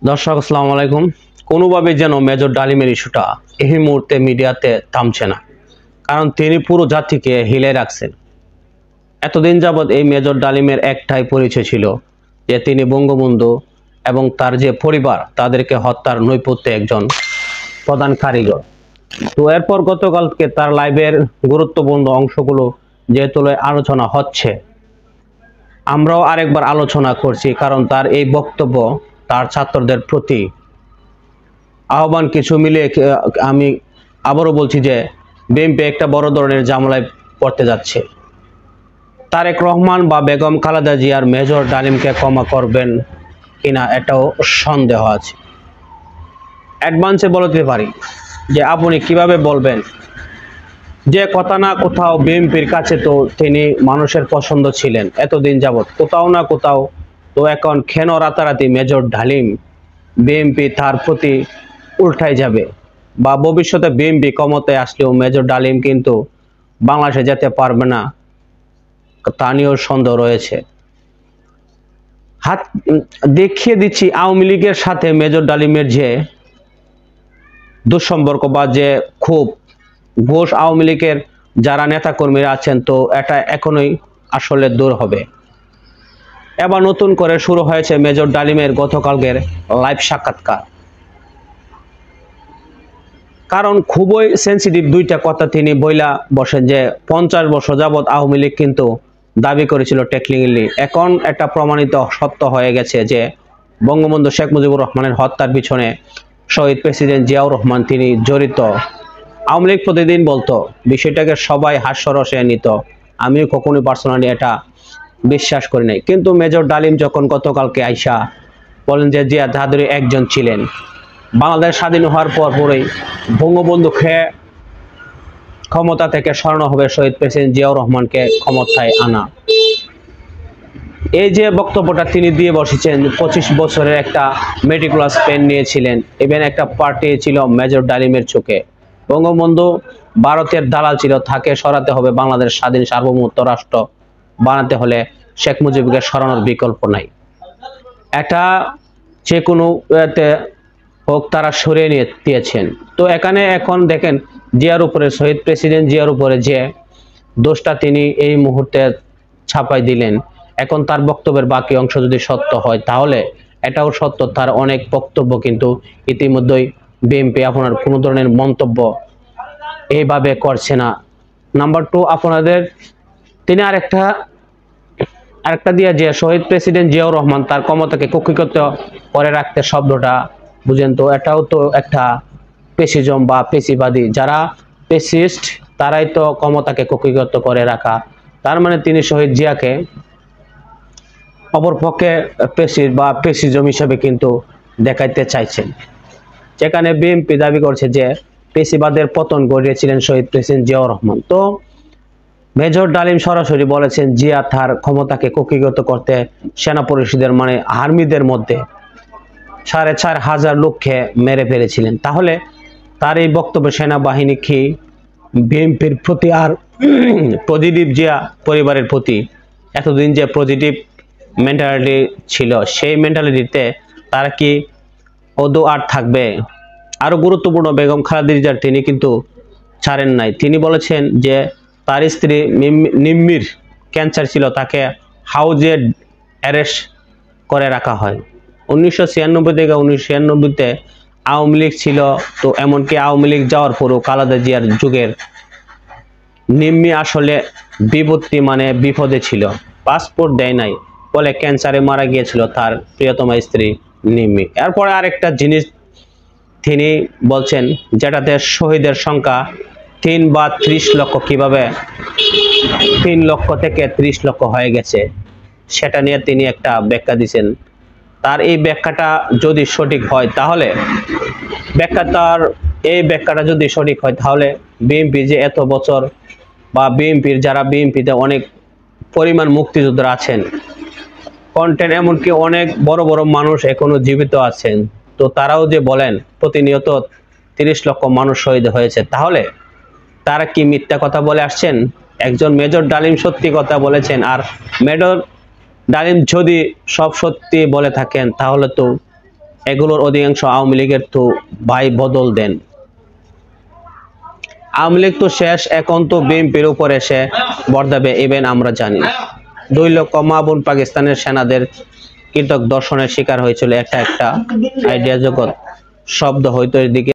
দর্শক আসসালামু আলাইকুম। কোনোভাবে যেন মেজর ডালিমের ইস্যুটা এই মুহূর্তে মিডিয়াতে থামছে না, কারণ তিনি পুরো জাতিকে হিলে রাখছেন। এতদিন যাবৎ এই মেজর ডালিমের একটাই পরিচয় ছিল যে তিনি বঙ্গবন্ধু এবং তার যে পরিবার তাদেরকে হত্যার নৈপথ্যে একজন প্রধান কারিগর। তো এরপর গতকালকে তার লাইভের গুরুত্বপূর্ণ অংশগুলো যেহেতু আলোচনা হচ্ছে, আমরাও আরেকবার আলোচনা করছি, কারণ তার এই বক্তব্য তার ছাত্রদের প্রতি আহ্বান। কিছু মিলিয়ে আমি আবারও বলছি যে বিএনপি একটা বড় ধরনের ঝামেলায় পড়তে যাচ্ছে। তারেক রহমান বা বেগম খালেদা জিয়ার মেজর ডালিমকে ক্ষমা করবেন কিনা এটাও সন্দেহ আছে। অ্যাডভান্সে বলতে পারি যে আপনি কিভাবে বলবেন যে কথা না কোথাও বিএনপির কাছে তো তিনি মানুষের পছন্দ ছিলেন এতদিন যাবৎ, কোথাও না কোথাও। তো এখন কেন রাতারাতি মেজর ডালিম বিএনপি তার প্রতি উল্টায় যাবে, বা ভবিষ্যতে বিএনপি ক্ষমতায় আসলেও মেজর ডালিম কিন্তু বাংলাদেশে যেতে পারবে না, তা নিয়েও সন্দেহ রয়েছে। হাত দেখিয়ে দিচ্ছি আওয়ামী লীগের সাথে মেজর ডালিমের যে দুঃসম্পর্ক বা যে খুব ঘোষ আওয়ামী লীগের যারা নেতাকর্মীরা আছেন, তো এটা এখনোই আসলে দূর হবে। এবার নতুন করে শুরু হয়েছে মেজর ডালিমের গতকালকের লাইভ সাক্ষাৎকার, কারণ খুবই সেন্সিটিভ দুইটা কথা তিনি বইলা বসেন যে 50 বছর যাবৎ আওয়ামী লীগ কিন্তু দাবি করেছিল টেকনিক্যালি, এখন এটা প্রমাণিত সত্য হয়ে গেছে যে বঙ্গবন্ধু শেখ মুজিবুর রহমানের হত্যার পিছনে শহীদ প্রেসিডেন্ট জিয়াউর রহমান তিনি জড়িত। আওয়ামী লীগ প্রতিদিন বলতো, বিষয়টাকে সবাই হাস্যরসে নিত, আমিও কখনোই পার্সোনালি এটা বিশ্বাস করি নাই। কিন্তু মেজর ডালিম যখন গতকালকে আইসা বলেন যে জিয়া জাহাদুরী একজন ছিলেন, বাংলাদেশ স্বাধীন হওয়ার পরেই বঙ্গবন্ধু ক্ষমতা থেকে সরানো হবে, শহীদ প্রেসিডেন্ট জিয়াউর রহমানকে ক্ষমতায় আনা, এই যে বক্তব্যটা তিনি দিয়ে বসেছেন, 25 বছরের একটা মেটিকুলাস পেন নিয়েছিলেন, ইভেন একটা পার্টি ছিল মেজর ডালিমের চোখে। বঙ্গবন্ধু ভারতের দালাল ছিল, তাকে সরাতে হবে, বাংলাদেশ স্বাধীন সার্বভৌমত্ব রাষ্ট্র বানাতে হলে শেখ মুজিবকে সরানোর বিকল্প নাই। এটা যে কোনো হোক তারা সরিয়ে নিয়ে দিয়েছেন। তো এখানে এখন দেখেন জিয়ার উপরে, শহীদ প্রেসিডেন্ট জিয়ার উপরে যে দোষটা তিনি এই মুহূর্তে ছাপাই দিলেন, এখন তার বক্তব্যের বাকি অংশ যদি সত্য হয় তাহলে এটাও সত্য, তার অনেক বক্তব্য কিন্তু ইতিমধ্যেই বিএনপি আপনার কোনো ধরনের মন্তব্য এইভাবে করছে না। নাম্বার 2, আপনাদের তিনি আরেকটা দিয়ে যে শহীদ প্রেসিডেন্ট জিয়াউর রহমান তার ক্ষমতাকে কক্ষিগত করে রাখতে, শব্দটা বুঝেন তো, এটাও তো একটা পেশিজম বা পেশিবাদী, যারা পেশিস্ট তারাই তো ক্ষমতাকে কক্ষিগত করে রাখা। তার মানে তিনি শহীদ জিয়াকে অপরপক্ষে পেশির বা পেশিজম হিসেবে কিন্তু দেখাইতে চাইছেন, যেখানে বিএনপি দাবি করছে যে পেশিবাদের পতন ঘটিয়েছিলেন শহীদ প্রেসিডেন্ট জিয়াউর রহমান। তো মেজর ডালিম সরাসরি বলেছেন জিয়া তার ক্ষমতাকে কক্ষিগত করতে সেনা পরিষদের মানে আর্মিদের মধ্যে 4500 লোককে মেরে ফেলেছিলেন। তাহলে তার এই বক্তব্য সেনাবাহিনী কি বিএনপির প্রতি আর পজিটিভ জিয়া পরিবারের প্রতি এতদিন যে পজিটিভ মেন্টালিটি ছিল, সেই মেন্টালিটিতে তারা কি ওদো আর থাকবে? আরো গুরুত্বপূর্ণ, বেগম খালেদা জিয়ার তিনি কিন্তু ছাড়েন নাই। তিনি বলেছেন যে তার স্ত্রী নিম্মির ক্যান্সার ছিল, তাকে হাউজে অ্যারেস্ট করে রাখা হয়। 1996 থেকে 1996-তে আওয়ামী লীগ ছিল, তো এমনকি আওয়ামী লীগ যাওয়ার পরও খালেদা জিয়ার যুগের নিম্মি আসলে বিপত্তি মানে বিপদে ছিল, পাসপোর্ট দেয় নাই বলে ক্যান্সারে মারা গিয়েছিল তার প্রিয়তমা স্ত্রী নিম্মি। এরপরে আরেকটা জিনিস তিনি বলছেন, যেটাতে শহীদের সংখ্যা 3 বা 30 লক্ষ, কিভাবে 3 লক্ষ থেকে 30 লক্ষ হয়ে গেছে সেটা নিয়ে তিনি একটা ব্যাখ্যা দিয়েছেন। তার এই ব্যাখ্যাটা যদি সঠিক হয় তাহলে ব্যাখ্যাটা যদি সঠিক হয় তাহলে বিএনপি যে এত বছর বা বিএনপির যারা বিএনপিতে অনেক পরিমাণ মুক্তিযোদ্ধা আছেন, কন্টেন্ট, এমনকি অনেক বড় বড় মানুষ এখনো জীবিত আছেন, তো তারাও যে বলেন প্রতিনিয়ত 30 লক্ষ মানুষ শহীদ হয়েছে, তাহলে তারা কি মিথ্যা কথা বলে আসছেন? একজন মেজর ডালিম সত্যি কথা বলেছেন, আর ডালিম যদি সব সত্যি বলে থাকেন তাহলে তো এগুলোর অধিকাংশ আওয়ামী লীগের তো ভাই বদল দেন। আওয়ামী লীগ তো শেষ, এখন তো বিএনপির উপর এসে বর্তাবে ইভেন আমরা জানি 2 লক্ষ মা বোন পাকিস্তানের সেনাদের কীটক দর্শনের শিকার হয়েছিল। একটা আইডিয়া জগৎ শব্দ হয়তো এদিকে